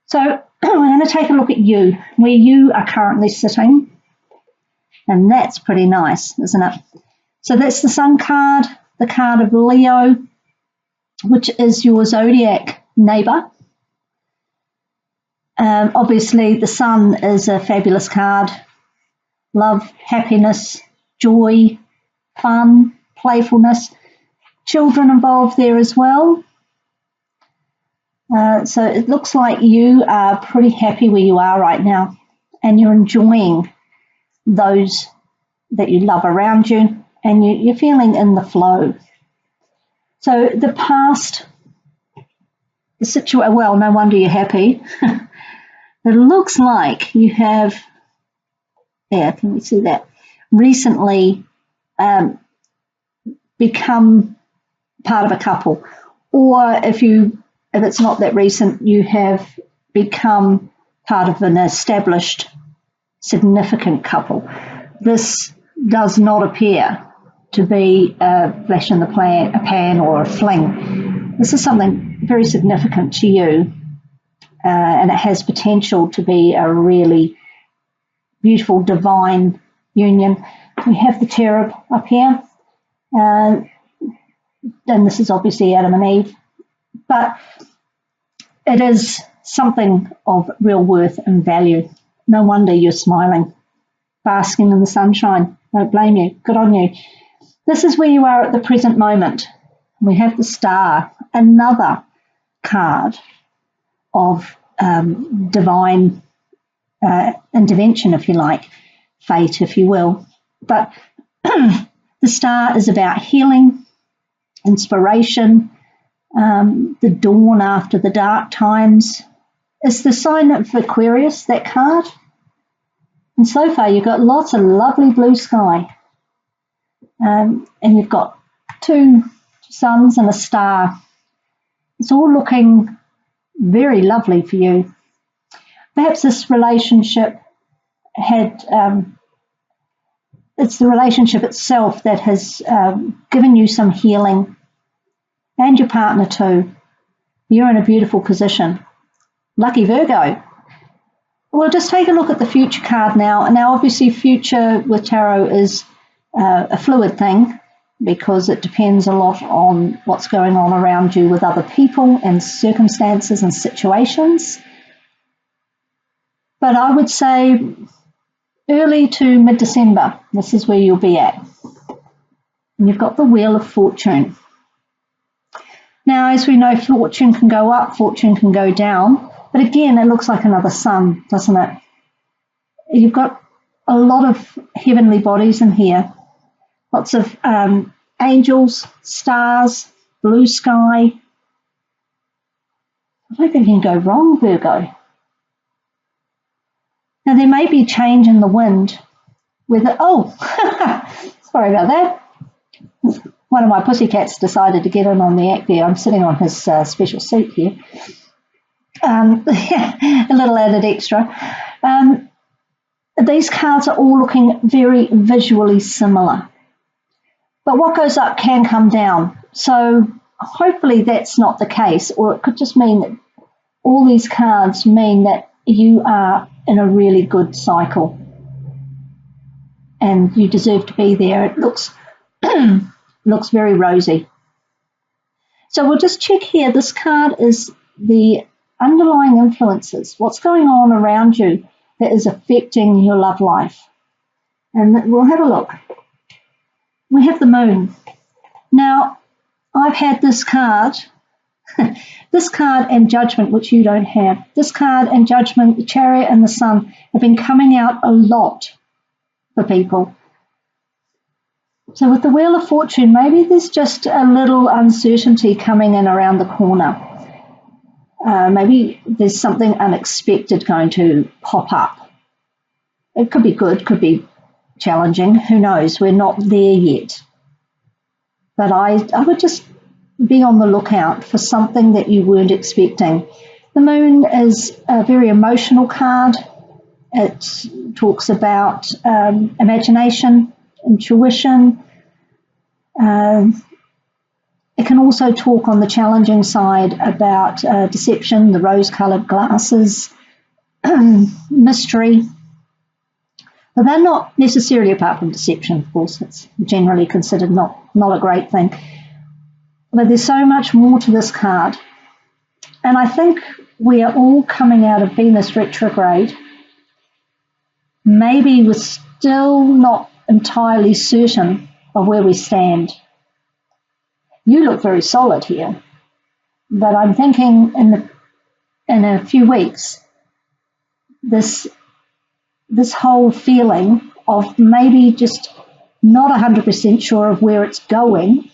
So we're going to take a look at you, where you are currently sitting. And that's pretty nice, isn't it? So that's the Sun card, the card of Leo, which is your zodiac neighbour. Obviously, the Sun is a fabulous card. Love, happiness, joy, fun, playfulness. Children involved there as well. So it looks like you are pretty happy where you are right now, and you're enjoying those that you love around you, and you're feeling in the flow. So the past, the situation, well, no wonder you're happy. It looks like you have, yeah, can we see that? Recently become part of a couple, or if it's not that recent, you have become part of an established, significant couple. This does not appear to be a flash in the pan or a fling. This is something very significant to you, and it has potential to be a really beautiful, divine union. We have the cherub up here, and this is obviously Adam and Eve, but it is something of real worth and value. No wonder you're smiling, basking in the sunshine. Don't blame you. Good on you. This is where you are at the present moment. We have the Star, another card of divine intervention, if you like, fate, if you will. But the Star is about healing, inspiration, the dawn after the dark times. It's the sign of Aquarius, that card. And so far you've got lots of lovely blue sky. And you've got two suns and a star. It's all looking very lovely for you. Perhaps this relationship had, it's the relationship itself that has given you some healing, and your partner too. You're in a beautiful position. Lucky Virgo. We'll just take a look at the future card now. And now obviously future with tarot is a fluid thing, because it depends a lot on what's going on around you with other people and circumstances and situations. But I would say early to mid-December, this is where you'll be at. And you've got the Wheel of Fortune. Now, as we know, fortune can go up, fortune can go down. But again, it looks like another sun, doesn't it? You've got a lot of heavenly bodies in here. Lots of angels, stars, blue sky. I don't think you can go wrong, Virgo. Now, there may be change in the wind. Sorry about that. One of my pussycats decided to get in on the act there. I'm sitting on his special seat here. A little added extra. These cards are all looking very visually similar. But what goes up can come down. So hopefully that's not the case, or it could just mean that all these cards mean that you are in a really good cycle and you deserve to be there. It looks looks very rosy. So we'll just check here. This card is the underlying influences. What's going on around you that is affecting your love life? And we'll have a look. We have the Moon. Now, I've had this card, this card and Judgment, which you don't have. This card and Judgment, the Chariot and the Sun have been coming out a lot for people. So with the Wheel of Fortune, maybe there's just a little uncertainty coming in around the corner. Maybe there's something unexpected going to pop up. It could be good, could be challenging. Who knows? We're not there yet. But I would just be on the lookout for something that you weren't expecting. The Moon is a very emotional card. It talks about imagination, intuition. It can also talk on the challenging side about deception, the rose-coloured glasses, mystery. But they're not necessarily, apart from deception, of course, it's generally considered not a great thing. But there's so much more to this card. And I think we are all coming out of Venus retrograde. Maybe we're still not entirely certain of where we stand. You look very solid here, but I'm thinking in a few weeks, this whole feeling of maybe just not 100% sure of where it's going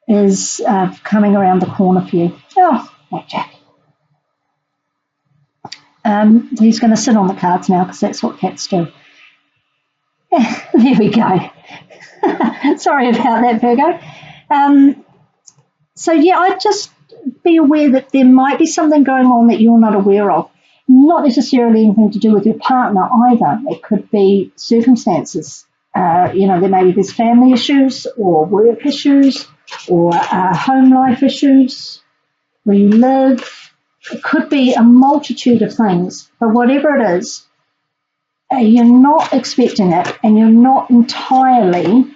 is coming around the corner for you. Oh, Jack. He's going to sit on the cards now because that's what cats do. There we go. Sorry about that, Virgo. So yeah, I'd just be aware that there might be something going on that you're not aware of. Not necessarily anything to do with your partner either. It could be circumstances. There's family issues or work issues or home life issues where you live. It could be a multitude of things, but whatever it is, you're not expecting it and you're not entirely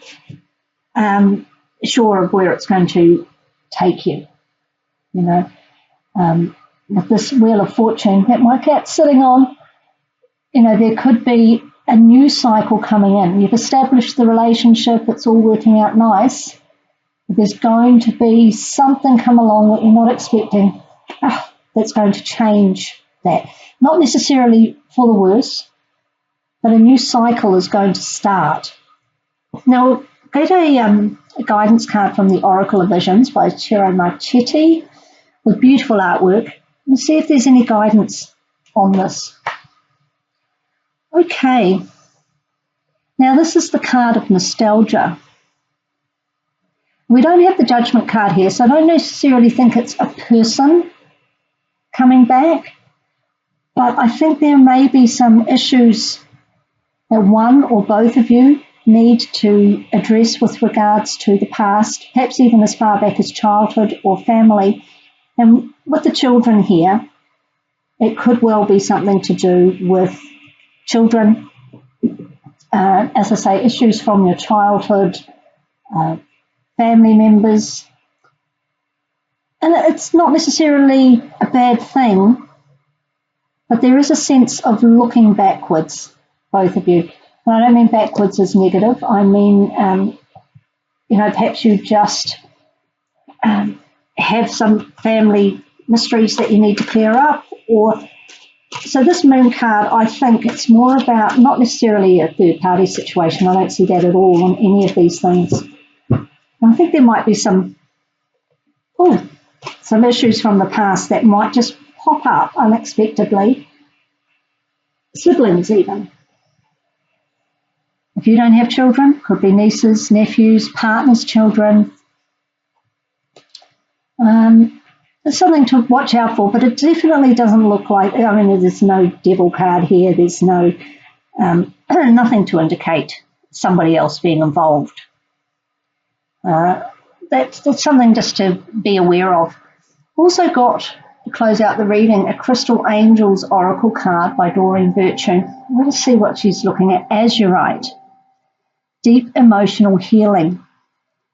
sure of where it's going to take you. With this Wheel of Fortune that my cat's sitting on, there could be a new cycle coming in. You've established the relationship, it's all working out nice. There's going to be something come along that you're not expecting that's going to change that. Not necessarily for the worse, but a new cycle is going to start. Now, get a guidance card from the Oracle of Visions by Ciro Marchetti with beautiful artwork. And see if there's any guidance on this. Okay. Now, this is the card of nostalgia. We don't have the Judgment card here, so I don't necessarily think it's a person coming back, but I think there may be some issues that one or both of you need to address with regards to the past, perhaps even as far back as childhood or family. And with the children here, it could well be something to do with children, as I say, issues from your childhood, family members. And it's not necessarily a bad thing, but there is a sense of looking backwards, both of you. And I don't mean backwards as negative. I mean, perhaps you just have some family mysteries that you need to clear up. So this Moon card, I think it's more about not necessarily a third-party situation. I don't see that at all on any of these things. And I think there might be some issues from the past that might just pop up unexpectedly. Siblings even. If you don't have children, could be nieces, nephews, partners, children. There's something to watch out for, but it definitely doesn't look like, there's no devil card here. There's no nothing to indicate somebody else being involved. That's something just to be aware of. Also got, to close out the reading, a Crystal Angels Oracle card by Doreen Virtue. I'm going to see what she's looking at. Azurite. Deep emotional healing.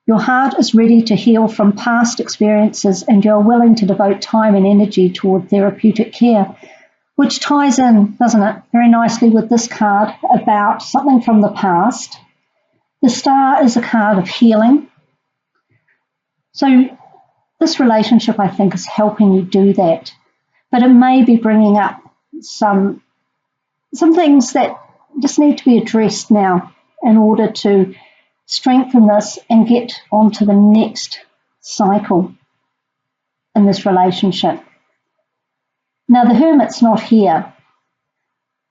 Your heart is ready to heal from past experiences and you're willing to devote time and energy toward therapeutic care, which ties in, doesn't it, very nicely with this card about something from the past. The Star is a card of healing. So this relationship, I think, is helping you do that. But it may be bringing up some things that just need to be addressed now in order to strengthen this and get onto the next cycle in this relationship. Now, the Hermit's not here,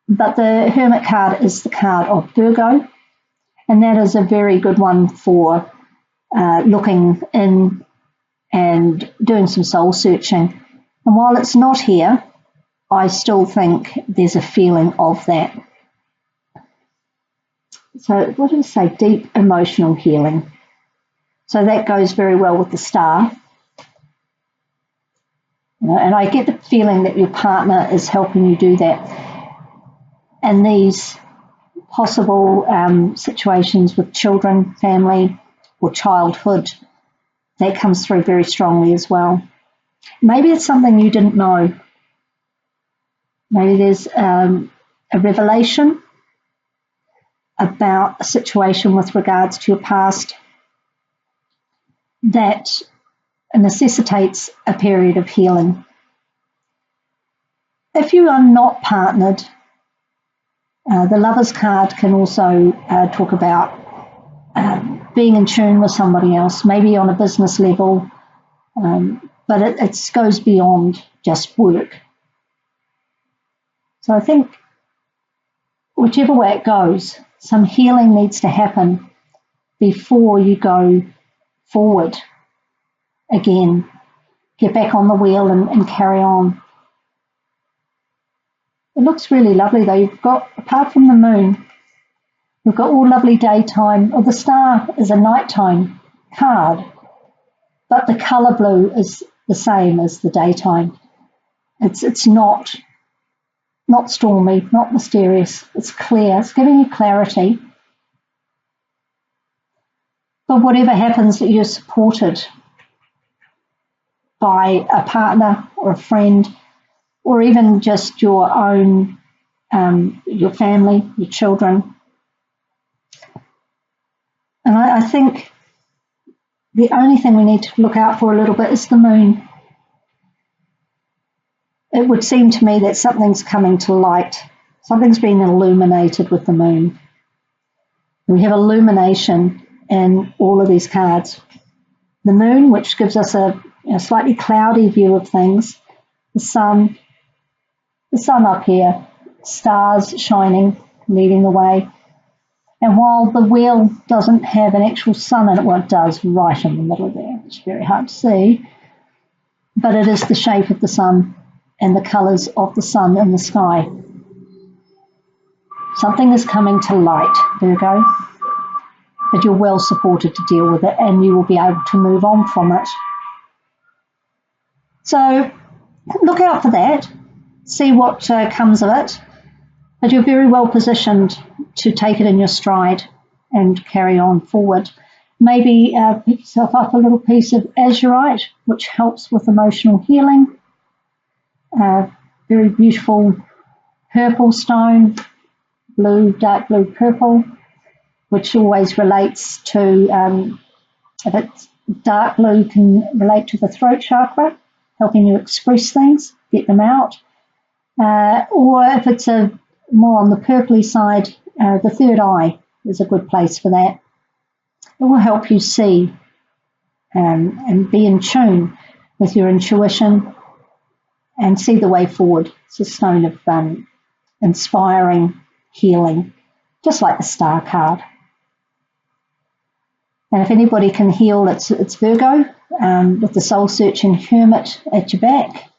but the Hermit card is the card of Virgo, and that is a very good one for looking in and doing some soul searching. And while it's not here, I still think there's a feeling of that. So what did it say? Deep emotional healing. So that goes very well with the star. And I get the feeling that your partner is helping you do that. And these possible situations with children, family, or childhood, that comes through very strongly as well. Maybe it's something you didn't know. Maybe there's a revelation about a situation with regards to your past that necessitates a period of healing. If you are not partnered, the Lovers card can also talk about being in tune with somebody else, maybe on a business level, but it goes beyond just work. So I think whichever way it goes, some healing needs to happen before you go forward again. Get back on the wheel and carry on. It looks really lovely though. You've got, apart from the moon, we've got all lovely daytime. The star is a nighttime card, but the colour blue is the same as the daytime. It's not stormy, not mysterious. It's clear. It's giving you clarity. But whatever happens, that you're supported by a partner or a friend, or even just your own, your family, your children. And I think the only thing we need to look out for a little bit is the moon. It would seem to me that something's coming to light. Something's been illuminated with the moon. We have illumination in all of these cards. The moon, which gives us a slightly cloudy view of things. The sun up here, stars shining, leading the way. And while the wheel doesn't have an actual sun in it, well, it does right in the middle there. It's very hard to see. But it is the shape of the sun and the colours of the sun in the sky. Something is coming to light, Virgo, but you're well supported to deal with it, and you will be able to move on from it. So look out for that, see what comes of it, but you're very well positioned to take it in your stride and carry on forward. Maybe pick yourself up a little piece of azurite, which helps with emotional healing. Very beautiful purple stone, blue, dark blue purple, which always relates to, if it's dark blue, can relate to the throat chakra, helping you express things, get them out. Or if it's more on the purpley side, the third eye is a good place for that. It will help you see and be in tune with your intuition and see the way forward. It's a stone of inspiring healing, just like the star card. And if anybody can heal, it's Virgo, with the soul-searching hermit at your back.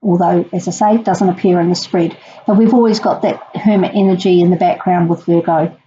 Although, as I say, it doesn't appear in the spread. But we've always got that hermit energy in the background with Virgo.